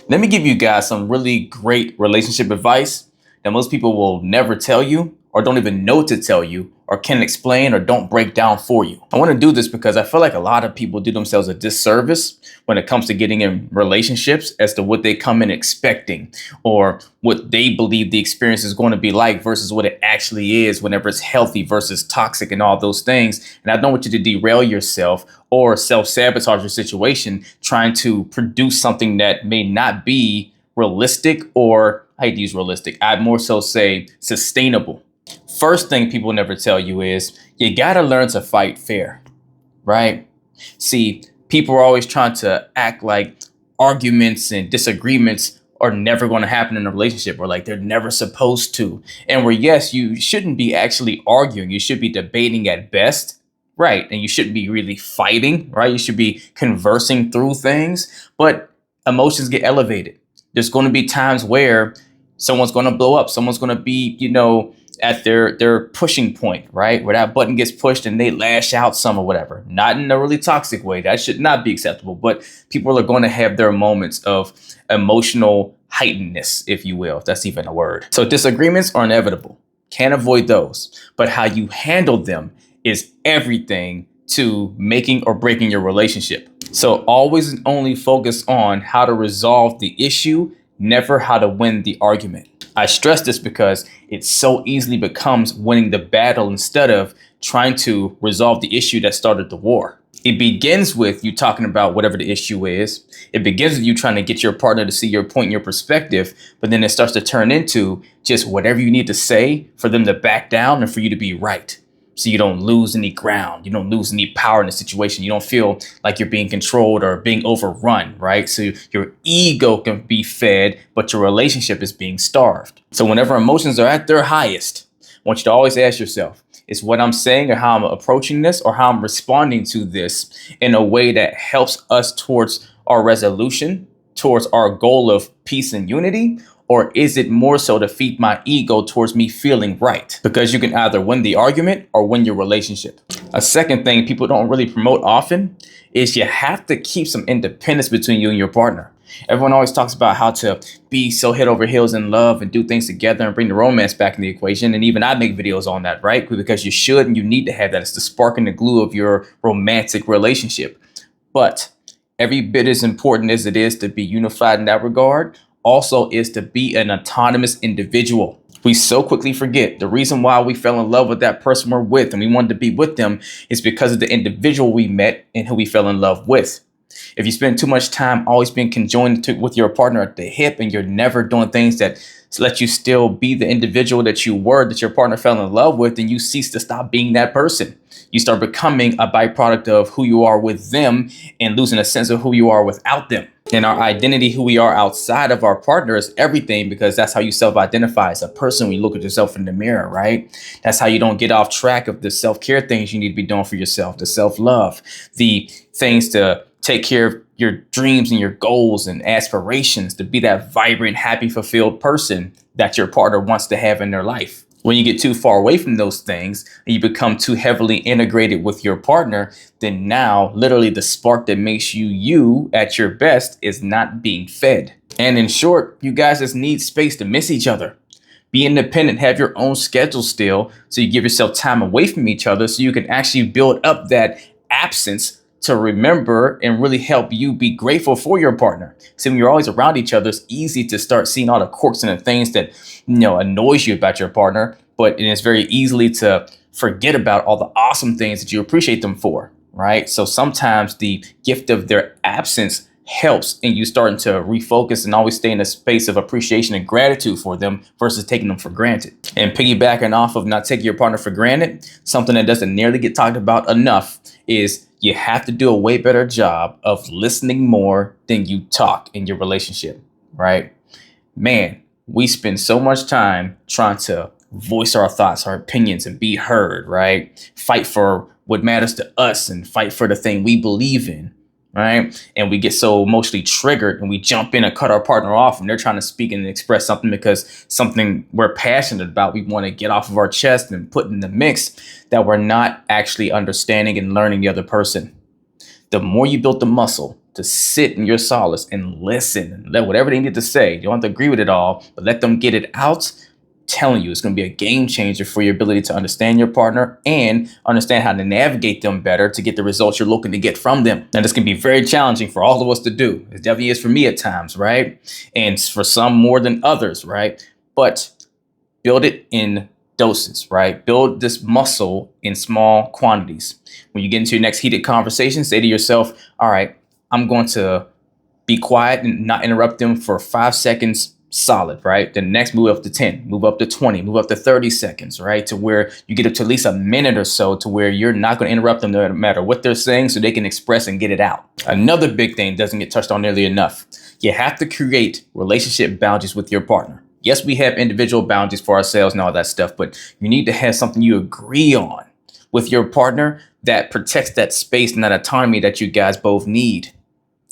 Let me give you guys some really great relationship advice that most people will never tell you or don't even know to tell you or can't explain or don't break down for you. I want to do this because I feel like a lot of people do themselves a disservice when it comes to getting in relationships as to what they come in expecting or what they believe the experience is going to be like versus what it actually is whenever it's healthy versus toxic and all those things. And I don't want you to derail yourself or self-sabotage your situation trying to produce something that may not be realistic, or I hate to use realistic, I'd more so say sustainable. First thing people never tell you is you got to learn to fight fair, right? See, people are always trying to act like arguments and disagreements are never going to happen in a relationship, or like they're never supposed to. And where, yes, you shouldn't be actually arguing, you should be debating at best, right? And you shouldn't be really fighting, right? You should be conversing through things, but emotions get elevated. There's going to be times where someone's going to blow up, someone's going to be, at their pushing point, right? Where that button gets pushed and they lash out some or whatever. Not in a really toxic way. That should not be acceptable. But people are going to have their moments of emotional heightenedness, if you will, if that's even a word. So disagreements are inevitable. Can't avoid those. But how you handle them is everything to making or breaking your relationship. So always and only focus on how to resolve the issue, never how to win the argument. I stress this because it so easily becomes winning the battle instead of trying to resolve the issue that started the war. It begins with you talking about whatever the issue is. It begins with you trying to get your partner to see your point and your perspective, but then it starts to turn into just whatever you need to say for them to back down and for you to be right. So you don't lose any ground. You don't lose any power in the situation. You don't feel like you're being controlled or being overrun, right? So your ego can be fed, but your relationship is being starved. So whenever emotions are at their highest, I want you to always ask yourself, is what I'm saying or how I'm approaching this or how I'm responding to this in a way that helps us towards our resolution, towards our goal of peace and unity? Or is it more so to feed my ego towards me feeling right? Because you can either win the argument or win your relationship. A second thing people don't really promote often is you have to keep some independence between you and your partner. Everyone always talks about how to be so head over heels in love and do things together and bring the romance back in the equation. And even I make videos on that, right? Because you should and you need to have that. It's the spark and the glue of your romantic relationship. But every bit as important as it is to be unified in that regard, also is to be an autonomous individual. We so quickly forget the reason why we fell in love with that person we're with and we wanted to be with them is because of the individual we met and who we fell in love with. If you spend too much time always being conjoined with your partner at the hip and you're never doing things that let you still be the individual that you were, that your partner fell in love with, then you cease to stop being that person. You start becoming a byproduct of who you are with them and losing a sense of who you are without them. And our identity, who we are outside of our partner, is everything, because that's how you self-identify as a person when you look at yourself in the mirror, right? That's how you don't get off track of the self-care things you need to be doing for yourself, the self-love, the things to take care of your dreams and your goals and aspirations, to be that vibrant, happy, fulfilled person that your partner wants to have in their life. When you get too far away from those things and you become too heavily integrated with your partner, then now literally the spark that makes you you at your best is not being fed. And in short, you guys just need space to miss each other. Be independent, have your own schedule still, so you give yourself time away from each other so you can actually build up that absence to remember and really help you be grateful for your partner. See, when you're always around each other, it's easy to start seeing all the quirks and the things that, annoys you about your partner, but it's very easily to forget about all the awesome things that you appreciate them for, right? So sometimes the gift of their absence helps in you starting to refocus and always stay in a space of appreciation and gratitude for them versus taking them for granted. And piggybacking off of not taking your partner for granted, something that doesn't nearly get talked about enough is you have to do a way better job of listening more than you talk in your relationship, right? Man, we spend so much time trying to voice our thoughts, our opinions, and be heard, right? Fight for what matters to us and fight for the thing we believe in, right? And we get so emotionally triggered and we jump in and cut our partner off and they're trying to speak and express something because something we're passionate about, we want to get off of our chest and put in the mix, that we're not actually understanding and learning the other person. The more you build the muscle to sit in your solace and listen and let whatever they need to say. You don't have to agree with it all, but let them get it out. Telling you, it's going to be a game changer for your ability to understand your partner and understand how to navigate them better to get the results you're looking to get from them. Now, this can be very challenging for all of us to do. It definitely is for me at times, right? And for some more than others, right? But build it in doses, right? Build this muscle in small quantities. When you get into your next heated conversation, say to yourself, all right, I'm going to be quiet and not interrupt them for 5 seconds solid, right? Then next, move up to 10, move up to 20, move up to 30 seconds, right? To where you get up to at least a minute or so to where you're not going to interrupt them no matter what they're saying so they can express and get it out. Another big thing doesn't get touched on nearly enough. You have to create relationship boundaries with your partner. Yes, we have individual boundaries for ourselves and all that stuff, but you need to have something you agree on with your partner that protects that space and that autonomy that you guys both need.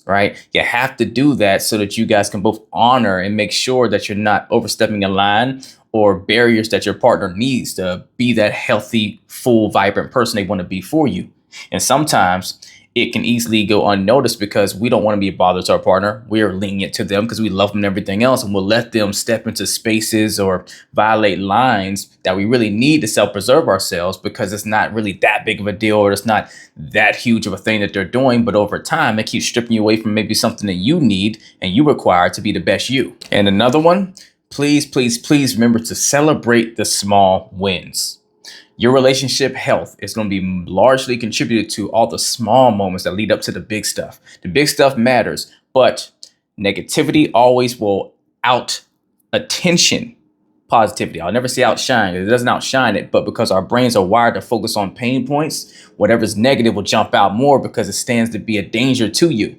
Right? You have to do that so that you guys can both honor and make sure that you're not overstepping a line or barriers that your partner needs to be that healthy, full, vibrant person they want to be for you. And sometimes it can easily go unnoticed because we don't want to be a bother to our partner. We are lenient to them because we love them and everything else. And we'll let them step into spaces or violate lines that we really need to self-preserve ourselves because it's not really that big of a deal or it's not that huge of a thing that they're doing. But over time, it keeps stripping you away from maybe something that you need and you require to be the best you. And another one, please, please, please remember to celebrate the small wins. Your relationship health is going to be largely contributed to all the small moments that lead up to the big stuff. The big stuff matters, but negativity always will out attention positivity. I'll never say outshine. It doesn't outshine it, but because our brains are wired to focus on pain points, whatever's negative will jump out more because it stands to be a danger to you.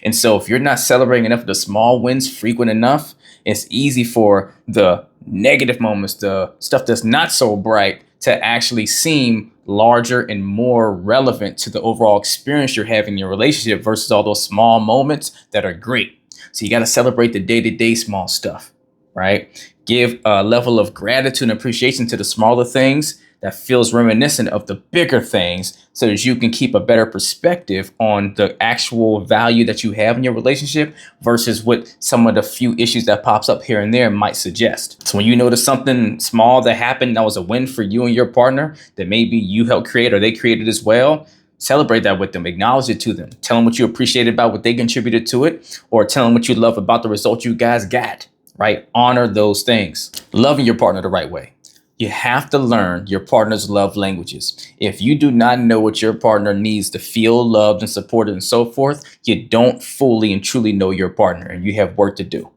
And so if you're not celebrating enough of the small wins frequent enough, it's easy for the negative moments, the stuff that's not so bright, to actually seem larger and more relevant to the overall experience you're having in your relationship versus all those small moments that are great. So you got to celebrate the day-to-day small stuff, right? Give a level of gratitude and appreciation to the smaller things that feels reminiscent of the bigger things so that you can keep a better perspective on the actual value that you have in your relationship versus what some of the few issues that pops up here and there might suggest. So when you notice something small that happened that was a win for you and your partner that maybe you helped create or they created as well, celebrate that with them, acknowledge it to them, tell them what you appreciated about what they contributed to it, or tell them what you love about the result you guys got, right? Honor those things. Loving your partner the right way. You have to learn your partner's love languages. If you do not know what your partner needs to feel loved and supported and so forth, you don't fully and truly know your partner and you have work to do.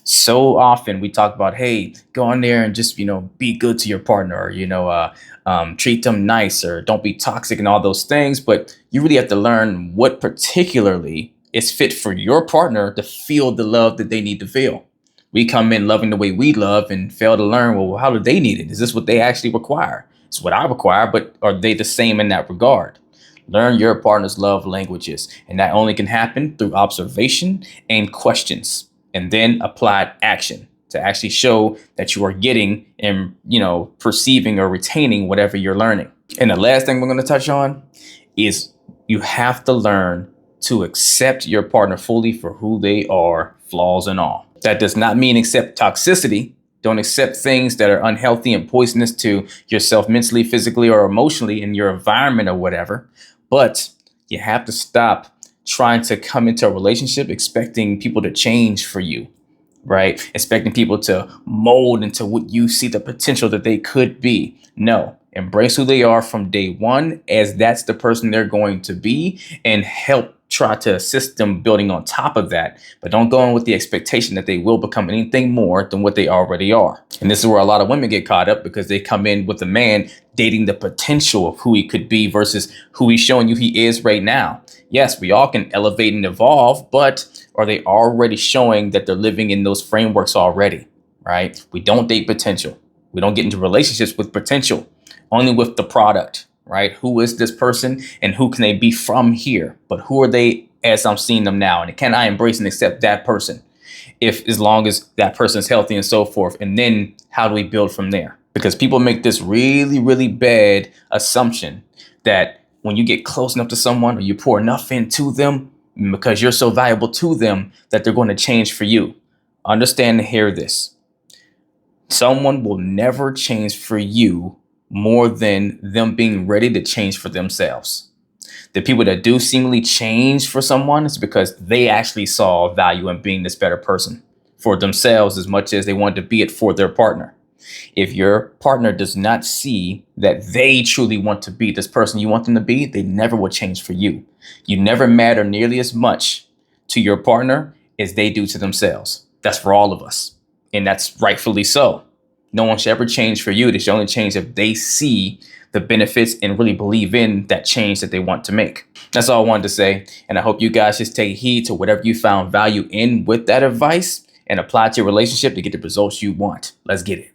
So often we talk about, hey, go on there and just, be good to your partner or, treat them nice or don't be toxic and all those things. But you really have to learn what particularly is fit for your partner to feel the love that they need to feel. We come in loving the way we love and fail to learn, well, how do they need it? Is this what they actually require? It's what I require, but are they the same in that regard? Learn your partner's love languages. And that only can happen through observation and questions, and then applied action to actually show that you are getting and, perceiving or retaining whatever you're learning. And the last thing we're going to touch on is you have to learn to accept your partner fully for who they are, flaws and all. That does not mean accept toxicity. Don't accept things that are unhealthy and poisonous to yourself mentally, physically, or emotionally in your environment or whatever. But you have to stop trying to come into a relationship expecting people to change for you, right? Expecting people to mold into what you see the potential that they could be. No, embrace who they are from day one, as that's the person they're going to be, and help try to assist them building on top of that, but don't go in with the expectation that they will become anything more than what they already are. And this is where a lot of women get caught up because they come in with a man dating the potential of who he could be versus who he's showing you he is right now. Yes, we all can elevate and evolve, but are they already showing that they're living in those frameworks already, right? We don't date potential. We don't get into relationships with potential, only with the product. Right? Who is this person and who can they be from here? But who are they as I'm seeing them now? And can I embrace and accept that person as long as that person is healthy and so forth? And then how do we build from there? Because people make this really, really bad assumption that when you get close enough to someone or you pour enough into them, because you're so valuable to them that they're going to change for you. Understand and hear this. Someone will never change for you more than them being ready to change for themselves. The people that do seemingly change for someone is because they actually saw value in being this better person for themselves as much as they wanted to be it for their partner. If your partner does not see that they truly want to be this person you want them to be, they never will change for you. You never matter nearly as much to your partner as they do to themselves. That's for all of us. And that's rightfully so. No one should ever change for you. They should only change if they see the benefits and really believe in that change that they want to make. That's all I wanted to say. And I hope you guys just take heed to whatever you found value in with that advice and apply it to your relationship to get the results you want. Let's get it.